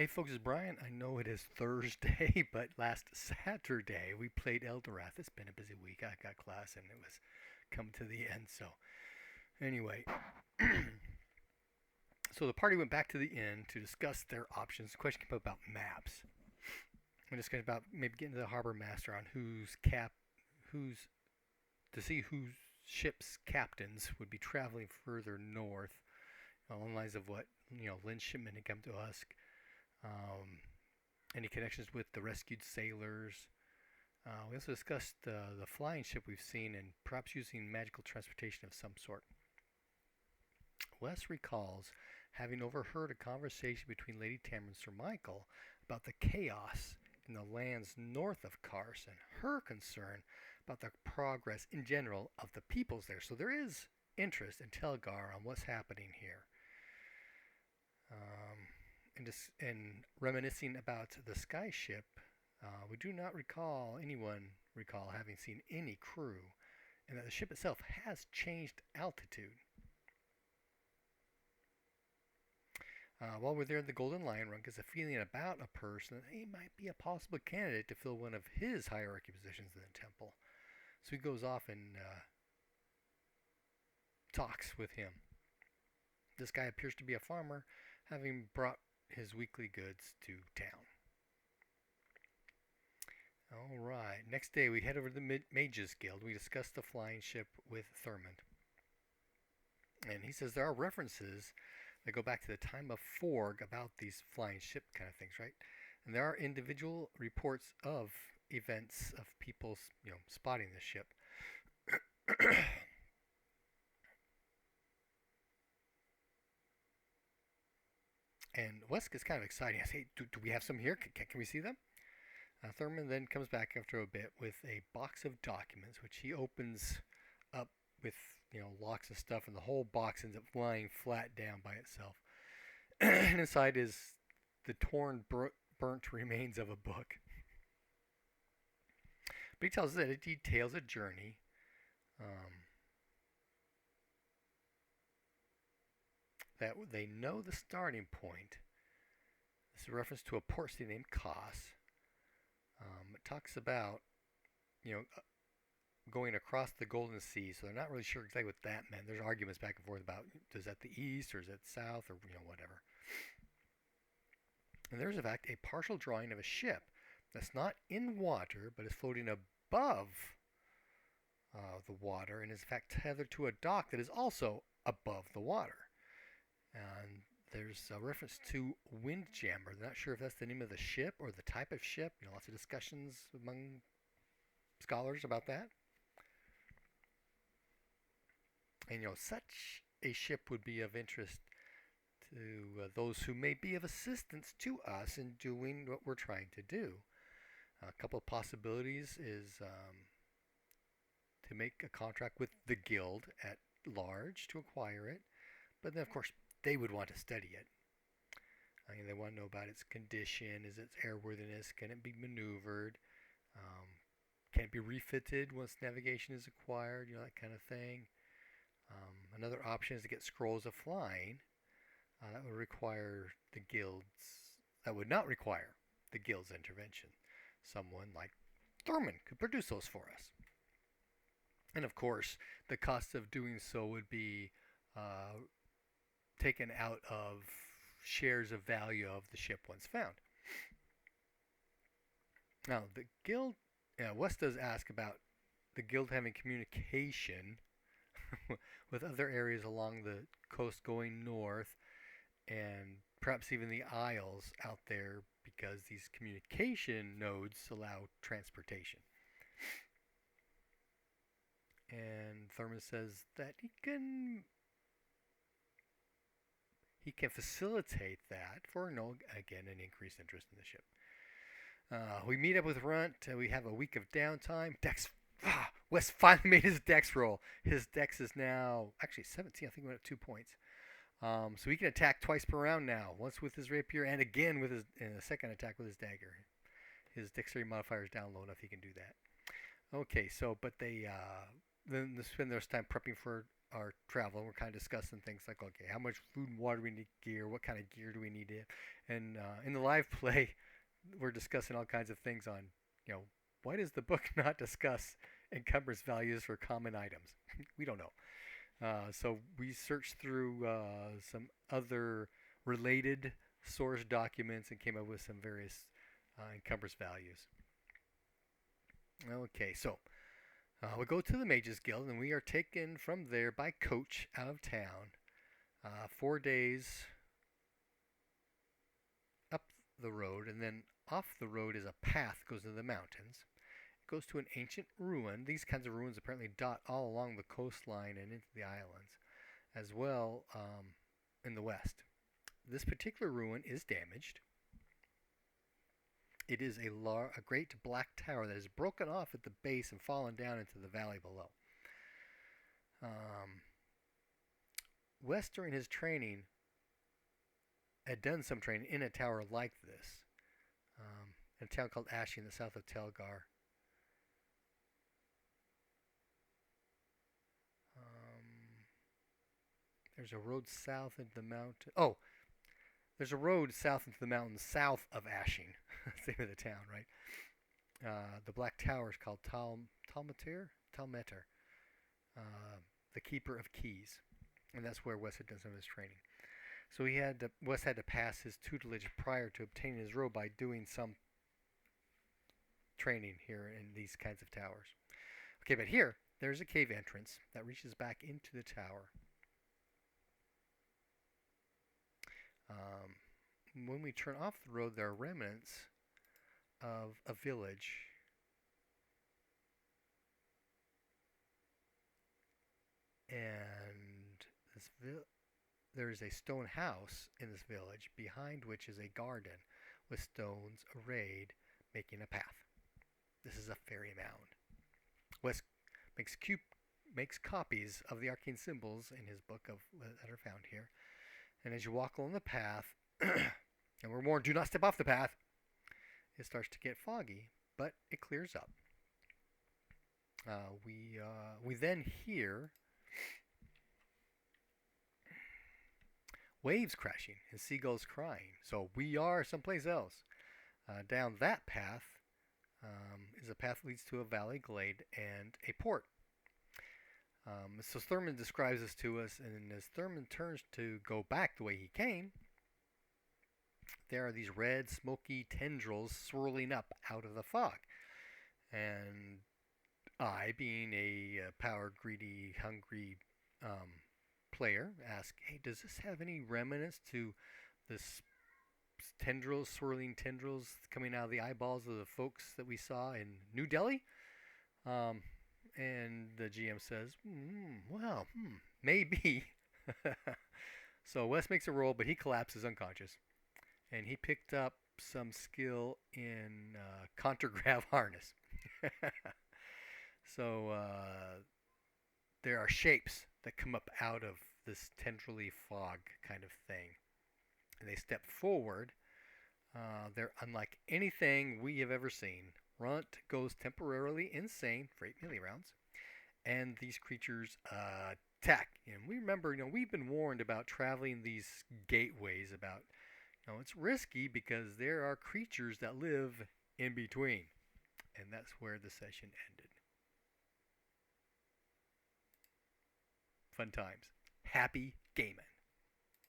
Hey folks, it's Brian. I know it is Thursday, but last Saturday we played Elderath. It's been a busy week. I got class and it was coming to the end. So anyway, so the party went back to the inn to discuss their options. The question came up about maps. We discussed about maybe getting to the harbor master on who's to see whose ship's captains would be traveling further north along the lines of what Lynn's shipment had come to us. Any connections with the rescued sailors. We also discussed the flying ship we've seen and perhaps using magical transportation of some sort. Wes recalls having overheard a conversation between Lady Tamara and Sir Michael about the chaos in the lands north of Kars and her concern about the progress in general of the peoples there. So there is interest in Telgar on what's happening here. And reminiscing about the sky ship, we do not recall having seen any crew, and that the ship itself has changed altitude. While we're there at the Golden Lion Run, gets a feeling about a person that he might be a possible candidate to fill one of his hierarchy positions in the temple. So he goes off and talks with him. This guy appears to be a farmer, having brought his weekly goods to town. Alright, next day we head over to the Mages Guild. We discuss the flying ship with Thurmond. And he says there are references that go back to the time of Forg about these flying ship kind of things, right? And there are individual reports of events of people, spotting the ship. And Wes gets kind of excited. I say, do we have some here? Can we see them? Thurman then comes back after a bit with a box of documents, which he opens up with locks and stuff, and the whole box ends up lying flat down by itself. And inside is the torn, burnt remains of a book. But he tells us that it details a journey that they know the starting point. This is a reference to a port city named Kos. It talks about, going across the Golden Sea, so they're not really sure exactly what that meant. There's arguments back and forth about, is that the east or is that south or whatever. And there's in fact a partial drawing of a ship that's not in water but is floating above the water and is in fact tethered to a dock that is also above the water. And there's a reference to Windjammer. They're not sure if that's the name of the ship or the type of ship. Lots of discussions among scholars about that. And such a ship would be of interest to those who may be of assistance to us in doing what we're trying to do. A couple of possibilities is to make a contract with the guild at large to acquire it, but then of course they would want to study it. They want to know about its condition, is its airworthiness, can it be maneuvered, can it be refitted once navigation is acquired, that kind of thing. Another option is to get scrolls of flying. That would not require the guild's intervention. Someone like Thurman could produce those for us. And of course, the cost of doing so would be taken out of shares of value of the ship once found. Now, the guild, Wes does ask about the guild having communication with other areas along the coast going north, and perhaps even the Isles out there, because these communication nodes allow transportation. And Thurman says that he can facilitate that for, again, an increased interest in the ship. We meet up with Runt. We have a week of downtime. Wes finally made his dex roll. His dex is now actually 17. I think he went up 2 points. So he can attack twice per round now. Once with his rapier and again with a second attack with his dagger. His dexterity modifier is down low enough he can do that. Okay, so but they then spend their time prepping for our travel. We're kind of discussing things like, okay, how much food and water we need, gear, what kind of gear do we need to, and in the live play, we're discussing all kinds of things on, you know, why does the book not discuss encumbrance values for common items? We don't know. So we searched through some other related source documents and came up with some various encumbrance values. Okay, so we go to the Mages Guild, and we are taken from there by coach out of town. 4 days up the road, and then off the road is a path that goes into the mountains. It goes to an ancient ruin. These kinds of ruins apparently dot all along the coastline and into the islands, as well in the west. This particular ruin is damaged. It is a great black tower that is broken off at the base and fallen down into the valley below. West, during his training, had done some training in a tower like this, in a town called Ashi in the south of Telgar. There's a road south into the mountain. Oh, there's a road south into the mountains south of Ashing. That's the name of the town, right? The Black Tower is called Talmeter, the Keeper of Keys, and that's where Wes had done some of his training. So Wes had to pass his tutelage prior to obtaining his robe by doing some training here in these kinds of towers. Okay, but here there's a cave entrance that reaches back into the tower. When we turn off the road, there are remnants of a village. And there is a stone house in this village, behind which is a garden with stones arrayed, making a path. This is a fairy mound. Wes makes copies of the arcane symbols in his book that are found here. And as you walk along the path, and we're warned, do not step off the path, it starts to get foggy, but it clears up. We then hear waves crashing and seagulls crying. So we are someplace else. Down that path is a path that leads to a valley glade and a port. So Thurman describes this to us, and as Thurman turns to go back the way he came, there are these red, smoky tendrils swirling up out of the fog. And I, being a power-greedy, hungry player, ask, hey, does this have any remnants to this swirling tendrils coming out of the eyeballs of the folks that we saw in New Delhi? And the GM says, maybe. So Wes makes a roll, but he collapses unconscious. And he picked up some skill in contragrav harness. So there are shapes that come up out of this tendrily fog kind of thing. And they step forward. They're unlike anything we have ever seen. Runt goes temporarily insane for 8 millirounds, and these creatures attack. And we remember, we've been warned about traveling these gateways. About, it's risky because there are creatures that live in between, and that's where the session ended. Fun times. Happy gaming.